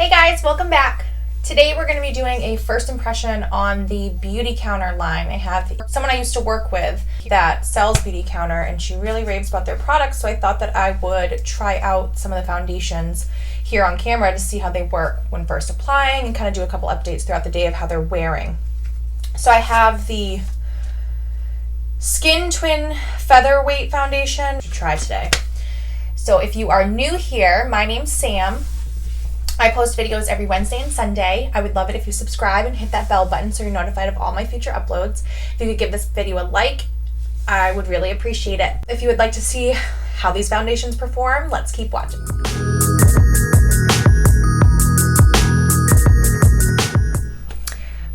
Hey guys, welcome back. Today we're going to be doing a first impression on the Beauty Counter line. I have someone I used to work with that sells Beauty Counter and she really raves about their products, so I thought that I would try out some of the foundations here on camera to see how they work when first applying and kind of do a couple updates throughout the day of how they're wearing. So I have the Twin Featherweight Foundation to try today. So if you are new here, my name's Sam. I post videos every Wednesday and Sunday. I would love it if you subscribe and hit that bell button so you're notified of all my future uploads. If you could give this video a like, I would really appreciate it. If you would like to see how these foundations perform, let's keep watching.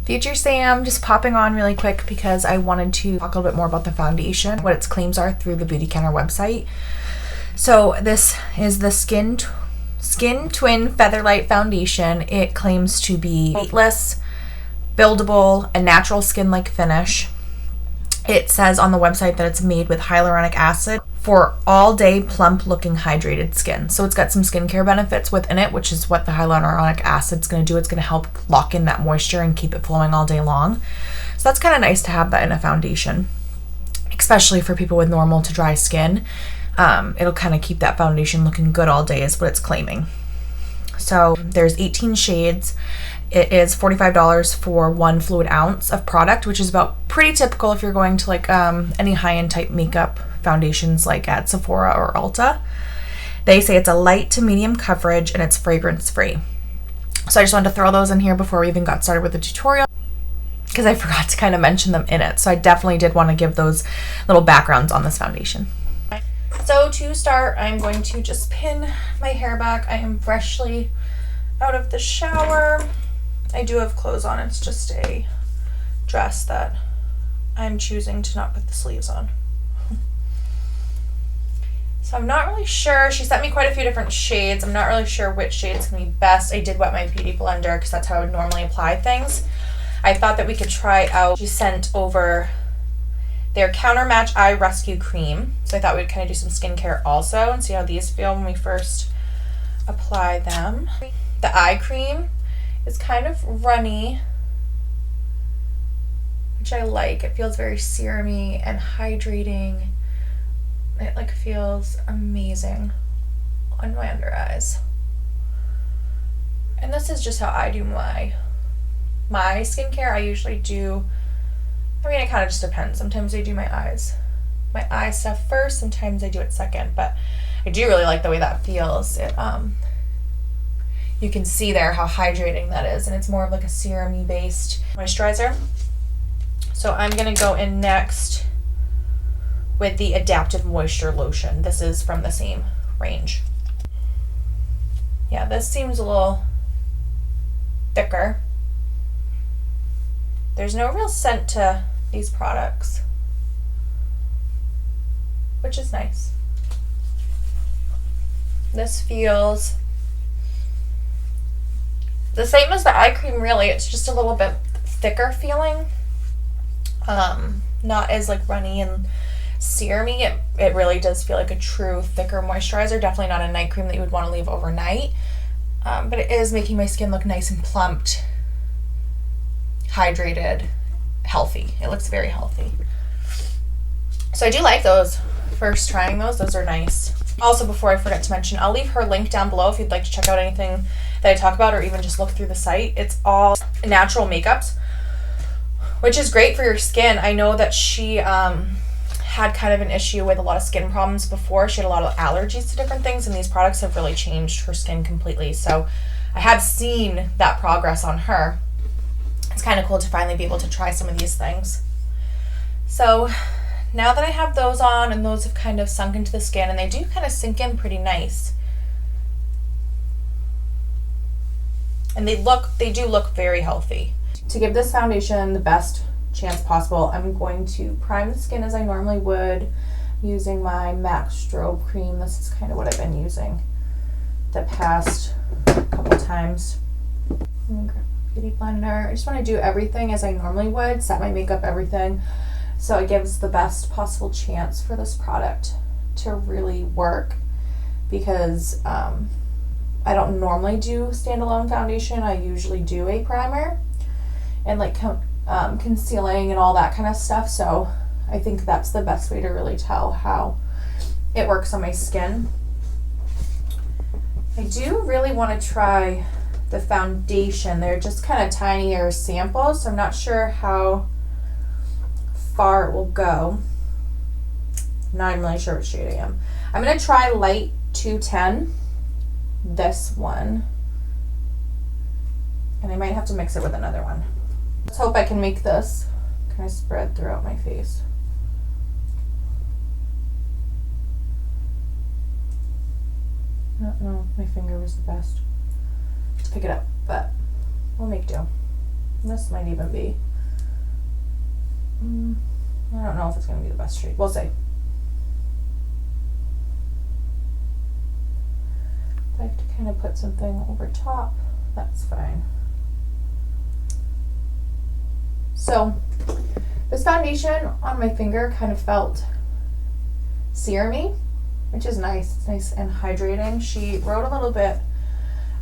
Future Sam, just popping on really quick because I wanted to talk a little bit more about the foundation, what its claims are through the Beauty Counter website. So this is the Twin Featherweight Foundation. It claims to be weightless, buildable, a natural skin-like finish. It says on the website that it's made with hyaluronic acid for all-day plump-looking hydrated skin. So it's got some skincare benefits within it, which is what the hyaluronic acid's going to do. It's going to help lock in that moisture and keep it flowing all day long. So that's kind of nice to have that in a foundation, especially for people with normal to dry skin. It'll kind of keep that foundation looking good all day is what it's claiming. So there's 18 shades. It is $45 for 1 fluid ounce of product, which is about pretty typical if you're going to like any high-end type makeup foundations like at Sephora or Ulta. They say it's a light to medium coverage and it's fragrance free. So I just wanted to throw those in here before we even got started with the tutorial because I forgot to kind of mention them in it. So I definitely did want to give those little backgrounds on this foundation. So to start, I'm going to just pin my hair back. I am freshly out of the shower. I do have clothes on. It's just a dress that I'm choosing to not put the sleeves on. So I'm not really sure. She sent me quite a few different shades. I'm not really sure which shade's going to be best. I did wet my beauty blender because that's how I would normally apply things. I thought that we could try out. She sent over their Counter Match Eye Rescue Cream. So I thought we'd kind of do some skincare also and see how these feel when we first apply them. The eye cream is kind of runny, which I like. It feels very serumy and hydrating. It like feels amazing on my under eyes. And this is just how I do my skincare. I usually do, it kind of just depends. Sometimes I do my eye stuff first, sometimes I do it second, but I do really like the way that feels. It you can see there how hydrating that is, and it's more of like a serum-y based moisturizer. So I'm gonna go in next with the Adaptive Moisture Lotion. This is from the same range. Yeah, this seems a little thicker. There's no real scent to these products, which is nice. This feels the same as the eye cream, really. It's just a little bit thicker feeling. Not as like runny and serumy. It really does feel like a true thicker moisturizer. Definitely not a night cream that you would want to leave overnight. But it is making my skin look nice and plumped, hydrated, healthy. It looks very healthy. So I do like those. First trying those are nice. Also, before I forget to mention, I'll leave her link down below if you'd like to check out anything that I talk about or even just look through the site. It's all natural makeups, which is great for your skin. I know that she had kind of an issue with a lot of skin problems before. She had a lot of allergies to different things, and these products have really changed her skin completely. So I have seen that progress on her. It's kind of cool to finally be able to try some of these things. So now that I have those on and those have kind of sunk into the skin, and they do kind of sink in pretty nice. And they do look very healthy. To give this foundation the best chance possible, I'm going to prime the skin as I normally would using my MAC strobe cream. This is kind of what I've been using the past couple times. Beauty blender. I just want to do everything as I normally would, set my makeup, everything, so it gives the best possible chance for this product to really work, because I don't normally do standalone foundation. I usually do a primer and like concealing and all that kind of stuff. So I think that's the best way to really tell how it works on my skin. I do really want to try the foundation. They're just kind of tinier samples, so I'm not sure how far it will go. Not even really sure what shade I am. I'm going to try light 210, this one, and I might have to mix it with another one. Let's hope I can make this kind of spread throughout my face. I don't know if my finger was the best to pick it up, but we'll make do. This might even be, I don't know if it's going to be the best shade. We'll see. If I have to kind of put something over top, that's fine. So this foundation on my finger kind of felt serumy, which is nice. It's nice and hydrating. She wrote a little bit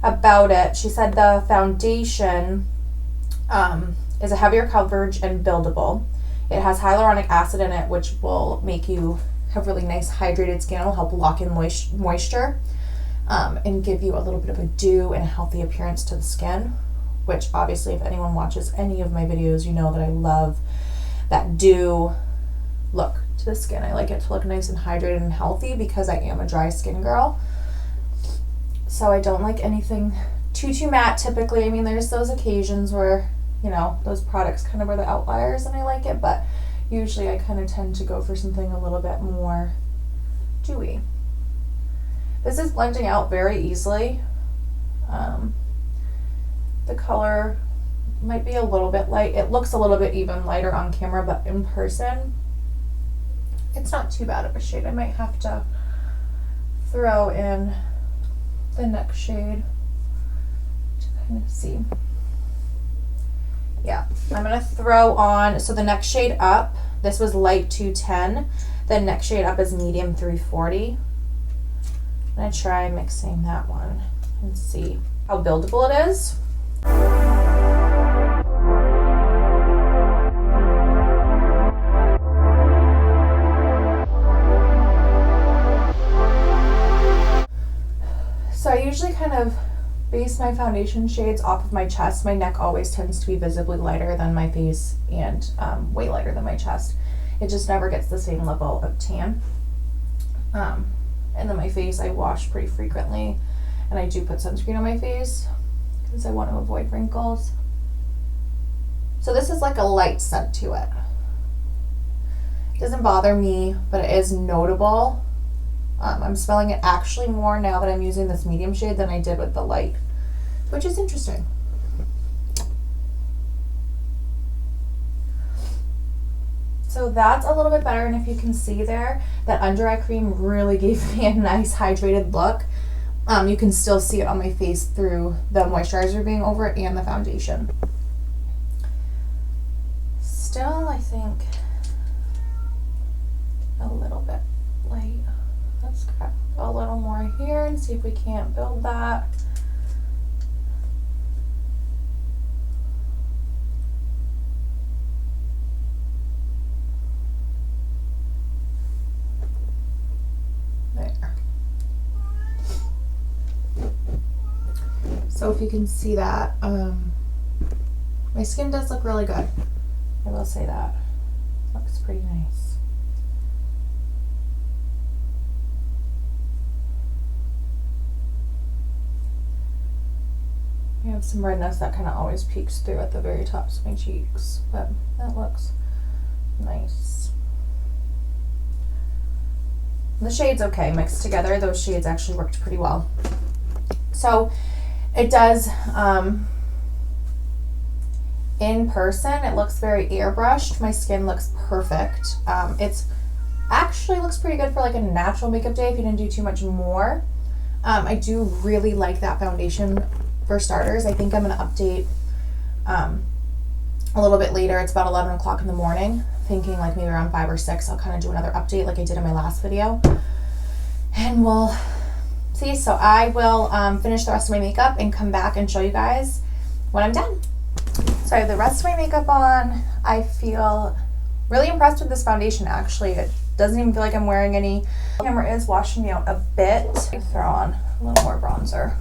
about it. She said the foundation is a heavier coverage and buildable. It has hyaluronic acid in it, which will make you have really nice hydrated skin. It will help lock in moisture and give you a little bit of a dew and a healthy appearance to the skin, which obviously if anyone watches any of my videos, you know that I love that dew look to the skin. I like it to look nice and hydrated and healthy because I am a dry skin girl. So I don't like anything too matte typically. I mean, there's those occasions where, you know, those products kind of are the outliers and I like it, but usually I kind of tend to go for something a little bit more dewy. This is blending out very easily. The color might be a little bit light. It looks a little bit even lighter on camera, but in person, it's not too bad of a shade. I might have to throw in the next shade to kind of see. Yeah, I'm gonna throw on, so the next shade up, this was light 210, the next shade up is medium 340. I'm gonna try mixing that one and see how buildable it is. So I usually kind of base my foundation shades off of my chest. My neck always tends to be visibly lighter than my face and way lighter than my chest. It just never gets the same level of tan. And then my face I wash pretty frequently, and I do put sunscreen on my face because I want to avoid wrinkles. So this is like a light scent to it. It doesn't bother me, but it is notable. I'm smelling it actually more now that I'm using this medium shade than I did with the light, which is interesting. So that's a little bit better, and if you can see there, that under eye cream really gave me a nice hydrated look. You can still see it on my face through the moisturizer being over it and the foundation. Still, I think a little bit light. Let's grab a little more here and see if we can't build that. There. So if you can see that, my skin does look really good. I will say that. Looks pretty nice. I have some redness that kind of always peeks through at the very tops of my cheeks, but that looks nice. The shade's okay mixed together. Those shades actually worked pretty well. So it does, in person, it looks very airbrushed. My skin looks perfect. It's actually looks pretty good for like a natural makeup day if you didn't do too much more. I do really like that foundation for starters. I think I'm going to update a little bit later. It's about 11 o'clock in the morning. Thinking like maybe around 5 or 6, I'll kind of do another update like I did in my last video. And we'll See, so I will finish the rest of my makeup and come back and show you guys when I'm done. So I have the rest of my makeup on. I feel really impressed with this foundation, actually. It doesn't even feel like I'm wearing any. The camera is washing me out a bit. I throw on a little more bronzer.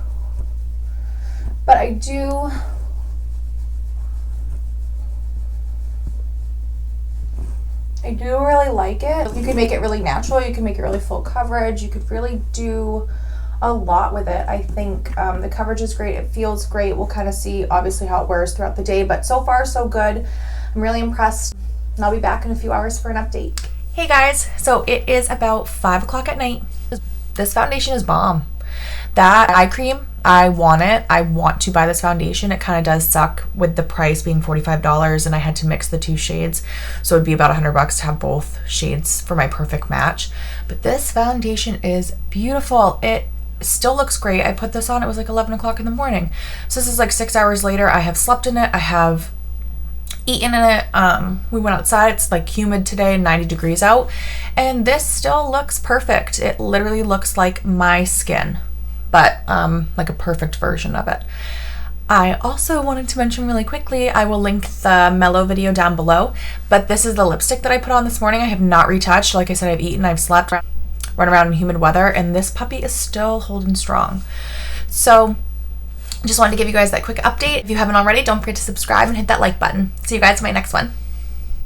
But I do really like it. You could make it really natural. You can make it really full coverage. You could really do a lot with it. I think the coverage is great. It feels great. We'll kind of see obviously how it wears throughout the day, but so far so good. I'm really impressed, and I'll be back in a few hours for an update. Hey guys, so it is about 5 o'clock at night. This foundation is bomb. That eye cream, I want it. I want to buy this foundation. It kind of does suck with the price being $45, and I had to mix the 2 shades, so it'd be about $100 to have both shades for my perfect match. But this foundation is beautiful. It still looks great. I put this on, it was like 11 o'clock in the morning. So this is like 6 hours later. I have slept in it. I have eaten in it. We went outside. It's like humid today, 90 degrees out, and this still looks perfect. It literally looks like my skin, but like a perfect version of it. I also wanted to mention really quickly, I will link the Mellow video down below, but this is the lipstick that I put on this morning. I have not retouched. Like I said, I've eaten, I've slept, run around in humid weather, and this puppy is still holding strong. So just wanted to give you guys that quick update. If you haven't already, don't forget to subscribe and hit that like button. See you guys in my next one.